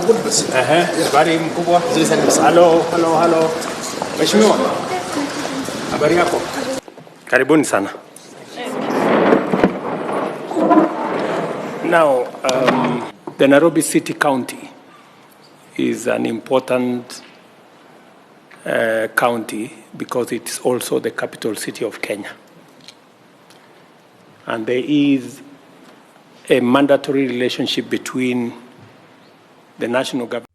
Good person. Habari mkubwa. Hello. Mheshimiwa. Habari yako? Karibuni sana. Now, the Nairobi City County is an important county because it's also the capital city of Kenya. And there is a mandatory relationship between the national government.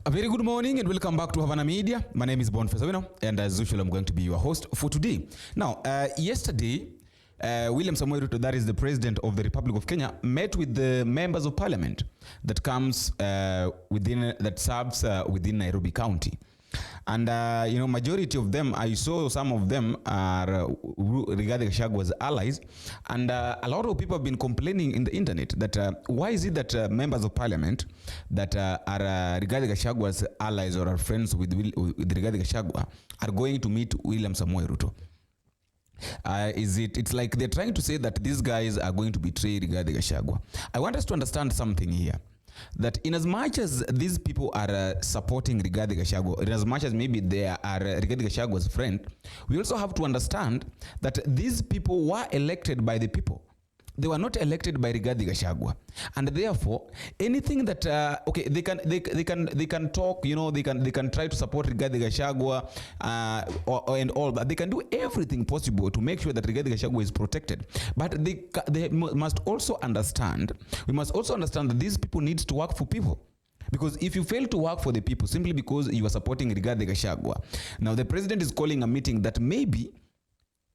A very good morning and welcome back to Havana Media. My name is Boniface Awino, and as usual, I'm going to be your host for today. Now, yesterday, William Samoei Ruto, that is the President of the Republic of Kenya, met with the members of Parliament that serves within Nairobi County. And majority of them, I saw some of them are regarding Gachagua'S allies, and a lot of people have been complaining in the internet that why is it that members of Parliament that are regarding Gachagua'S allies or are friends with regarding Gachagua are going to meet William Samoei Ruto? It's like they're trying to say that these guys are going to betray regarding Gachagua. I want us to understand something here. That in as much as these people are supporting Rigathi Gachagua, in as much as maybe they are Rigathi Gachagua's friend, we also have to understand that these people were elected by the people. They were not elected by Rigathi Gachagua, and therefore anything that they can talk, they can try to support Rigathi Gachagua and all, but they can do everything possible to make sure that Rigathi Gachagua is protected. But they must also understand. We must also understand that these people need to work for people. Because if you fail to work for the people simply because you are supporting Rigathi Gachagua, now the president is calling a meeting that maybe,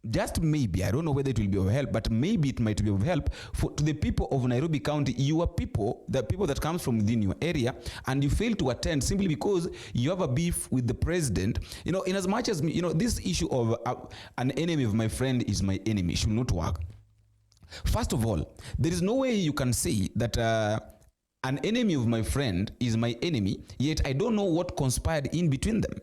just maybe, I don't know whether it will be of help, but maybe it might be of help to the people of Nairobi County, your people, the people that comes from within your area, and you fail to attend simply because you have a beef with the president. In as much as, this issue of an enemy of my friend is my enemy should not work. First of all, there is no way you can say that an enemy of my friend is my enemy, yet I don't know what conspired in between them.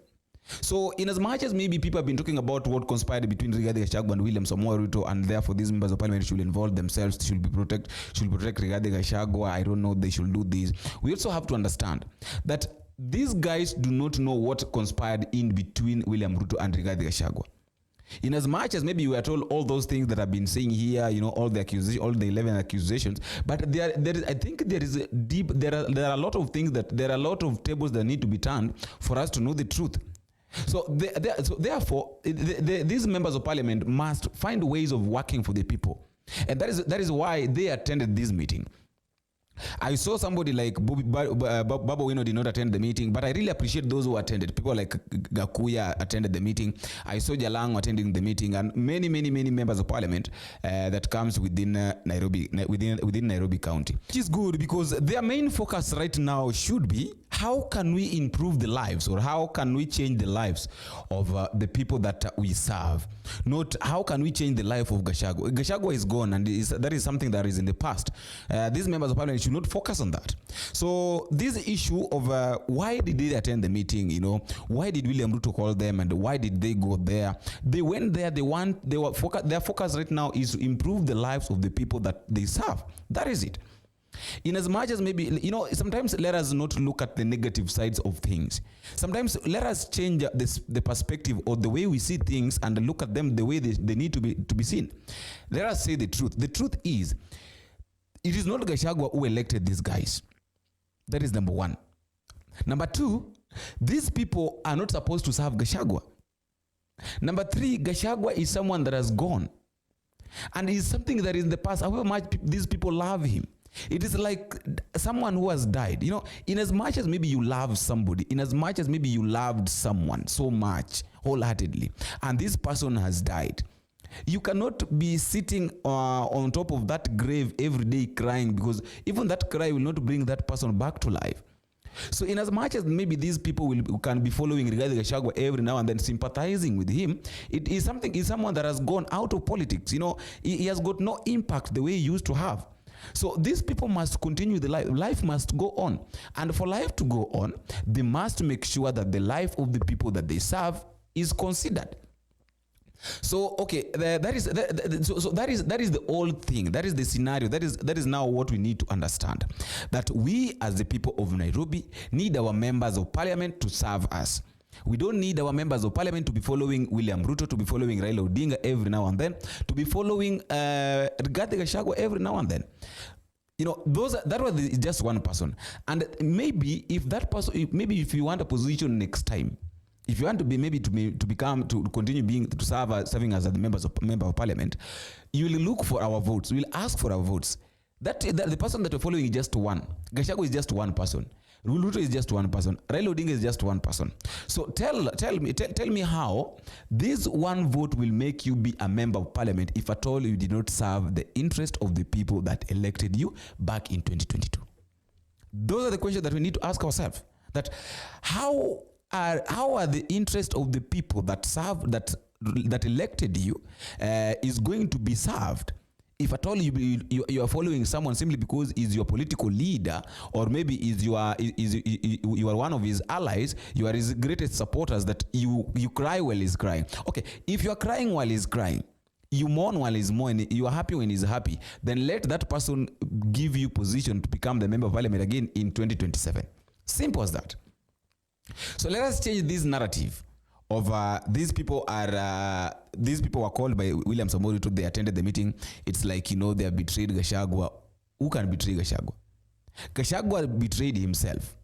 So, in as much as maybe people have been talking about what conspired between Rigathi Gachagua and William Samoei Ruto, and therefore these members of Parliament should involve themselves, should protect Rigathi Gachagua, I don't know, they should do this. We also have to understand that these guys do not know what conspired in between William Ruto and Rigathi Gachagua. In as much as maybe we are told all those things that I've been saying here, all the accusations, all the 11 accusations, but there are a lot of things there are a lot of tables that need to be turned for us to know the truth. So therefore, these members of Parliament must find ways of working for the people, and that is why they attended this meeting. I saw somebody like Baba Wino did not attend the meeting, but I really appreciate those who attended. People like Gakuya attended the meeting. I saw Jalang attending the meeting, and many members of Parliament that comes within Nairobi County, which is good because their main focus right now should be how can we improve the lives, or how can we change the lives of the people that we serve, not how can we change the life of Gachagua. Gachagua is gone, and that is something that is in the past. These members of Parliament should not focus on that. So this issue of why did they attend the meeting, why did William Ruto call them, and why did they go there? They went there, their focus right now is to improve the lives of the people that they serve. That is it. In as much as maybe, sometimes let us not look at the negative sides of things. Sometimes let us change the perspective or the way we see things and look at them the way they need to be seen. Let us say the truth. The truth is, it is not Gachagua who elected these guys. That is number one. Number two, these people are not supposed to serve Gachagua. Number three, Gachagua is someone that has gone. And is something that is in the past, however much these people love him. It is like someone who has died. In as much as maybe you love somebody, in as much as maybe you loved someone so much, wholeheartedly, and this person has died, you cannot be sitting on top of that grave every day crying, because even that cry will not bring that person back to life. So in as much as maybe these people can be following Rigathi Gachagua every now and then, sympathizing with him, it is someone that has gone out of politics. He has got no impact the way he used to have. So these people must continue the life. Life must go on. And for life to go on, they must make sure that the life of the people that they serve is considered. So okay, that is the old thing. That is the scenario. That is now what we need to understand. That we as the people of Nairobi need our members of parliament to serve us. We don't need our members of parliament to be following William Ruto, to be following Raila Odinga every now and then, to be following Gachagua'S every now and then. You know, that was just one person. And maybe if that person, maybe if you want a position next time, if you want to be to continue serving as the member of parliament, you will look for our votes. We will ask for our votes. That the person that you're following is just one. Gachagua is just one person. Ruto is just one person. Raila Odinga is just one person. So tell me how this one vote will make you be a member of parliament if at all you did not serve the interest of the people that elected you back in 2022. Those are the questions that we need to ask ourselves. That how are the interests of the people that elected you is going to be served if at all you are following someone simply because he's your political leader, or maybe you are one of his allies, you are his greatest supporters, that you cry while he's crying. Okay, if you are crying while he's crying, you mourn while he's mourning, you are happy when he's happy, then let that person give you position to become the member of parliament again in 2027. Simple as that. So let us change this narrative of these people were called by William Samoei Ruto. They attended the meeting. It's like, you know, they have betrayed Gachagua. Who can betray Gachagua? Gachagua betrayed himself.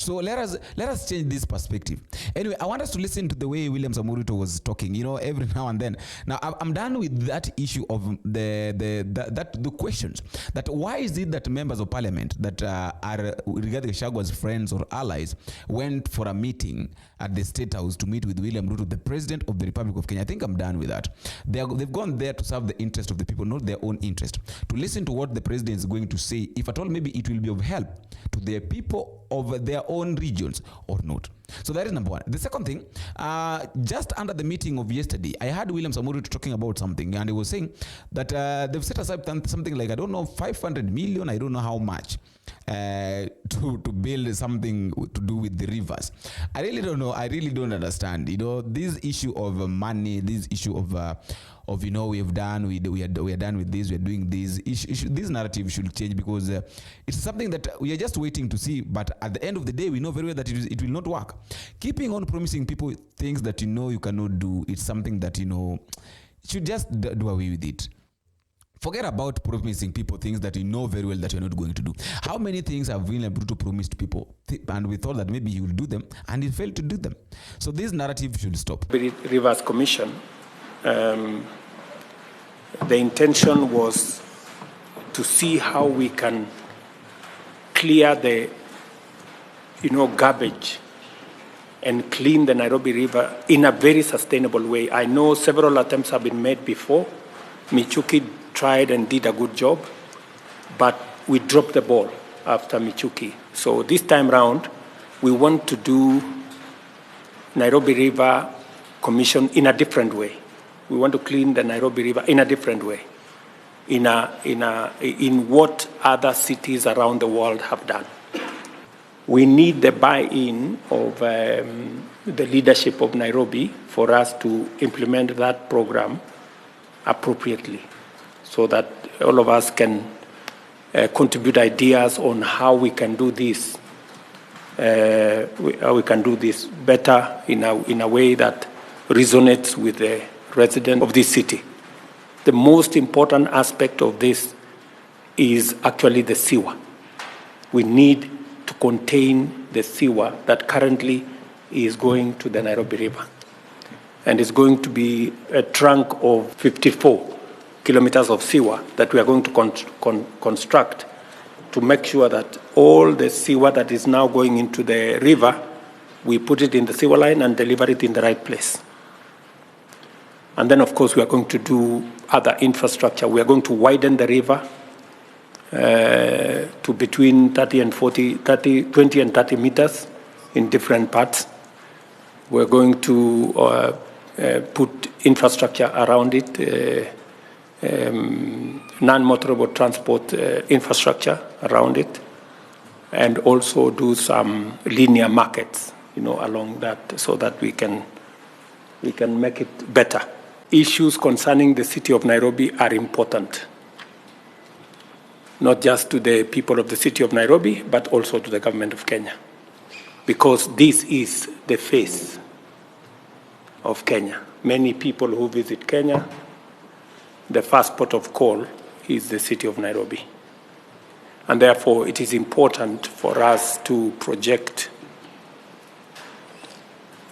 So let us change this perspective. Anyway, I want us to listen to the way William Samoei Ruto was talking, you know, every now and then. Now, I'm done with that issue of the questions. That why is it that members of parliament that are regarding Gachagua'S friends or allies went for a meeting at the State House to meet with William Ruto, the President of the Republic of Kenya? I think I'm done with that. They've gone there to serve the interest of the people, not their own interest. To listen to what the President is going to say, if at all maybe it will be of help to the people of their own regions or not. So that is number one. The second thing, just under the meeting of yesterday, I heard William Samoei Ruto talking about something, and he was saying that they've set aside something like, I don't know, 500 million, I don't know how much, to build something to do with the rivers. I really don't know. I really don't understand. You know, this issue of money, this issue of you know, we are done with this, we are doing this. This narrative should change, because it's something that we are just waiting to see. But at the end of the day, we know very well that it will not work. Keeping on promising people things that you know you cannot do, it's something that, you know, you should just do away with it. Forget about promising people things that you know very well that you're not going to do. How many things have William Ruto promised people, and we thought that maybe he will do them, and he failed to do them? So this narrative should stop. Rivers Commission, the intention was to see how we can clear the, you know, garbage and clean the Nairobi River in a very sustainable way. I know several attempts have been made before. Michuki tried and did a good job, but we dropped the ball after Michuki. So this time round, we want to do Nairobi River Commission in a different way. We want to clean the Nairobi River in a different way, in what other cities around the world have done. We need the buy-in of the leadership of Nairobi for us to implement that program appropriately, so that all of us can contribute ideas on how we can do this. How we can do this better in a way that resonates with the resident of this city. The most important aspect of this is actually the sewer. We need to contain the sewer that currently is going to the Nairobi River. And it's going to be a trunk of 54 kilometers of sewer that we are going to construct to make sure that all the sewer that is now going into the river, we put it in the sewer line and deliver it in the right place. And then, of course, we are going to do other infrastructure. We are going to widen the river to between 20 and 30 meters in different parts. We're going to put infrastructure around it, non-motorable transport infrastructure around it, and also do some linear markets, you know, along that, so that we can we can make it better. Issues concerning the city of Nairobi are important, not just to the people of the city of Nairobi, but also to the government of Kenya, because this is the face of Kenya. Many people who visit Kenya, the first port of call is the city of Nairobi. And therefore, it is important for us to project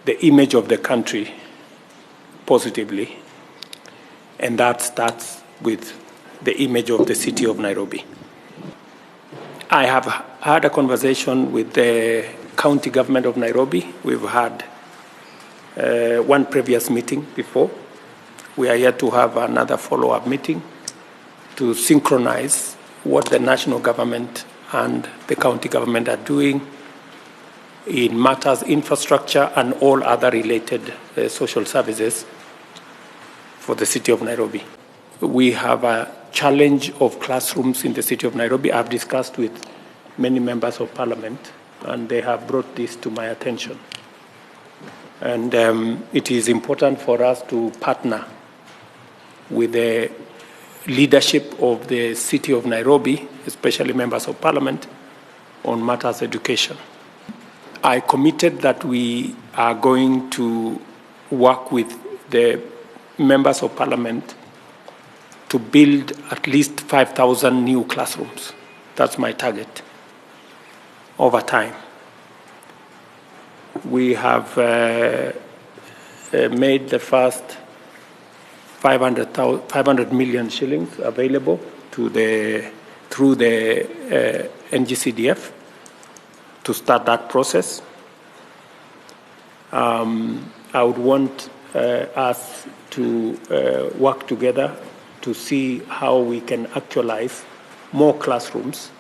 the image of the country positively, and that starts with the image of the city of Nairobi. I have had a conversation with the county government of Nairobi. We've had one previous meeting before. We are yet to have another follow-up meeting to synchronize what the national government and the county government are doing in matters infrastructure and all other related social services for the city of Nairobi. We have a challenge of classrooms in the city of Nairobi. I've discussed with many members of parliament, and they have brought this to my attention. And it is important for us to partner with the leadership of the city of Nairobi, especially members of parliament, on matters education. I committed that we are going to work with the members of parliament to build at least 5,000 new classrooms. That's my target over time. We have made the first 500 million shillings available through the NGCDF to start that process. I would want us to work together to see how we can actualize more classrooms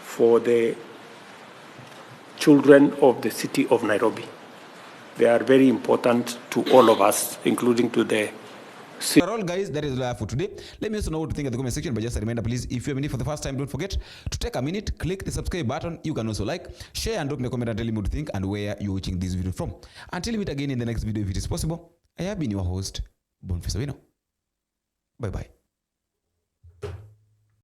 for the children of the city of Nairobi. They are very important to all of us, including to the city. All guys, that is all for today. Let me also know what you think in the comment section, but just a reminder, please, if you're in for the first time, don't forget to take a minute, click the subscribe button. You can also like, share, and drop me a comment and tell me what you think and where you're watching this video from. Until we meet again in the next video, if it is possible, I have been your host, Boniface Owino. Bye-bye.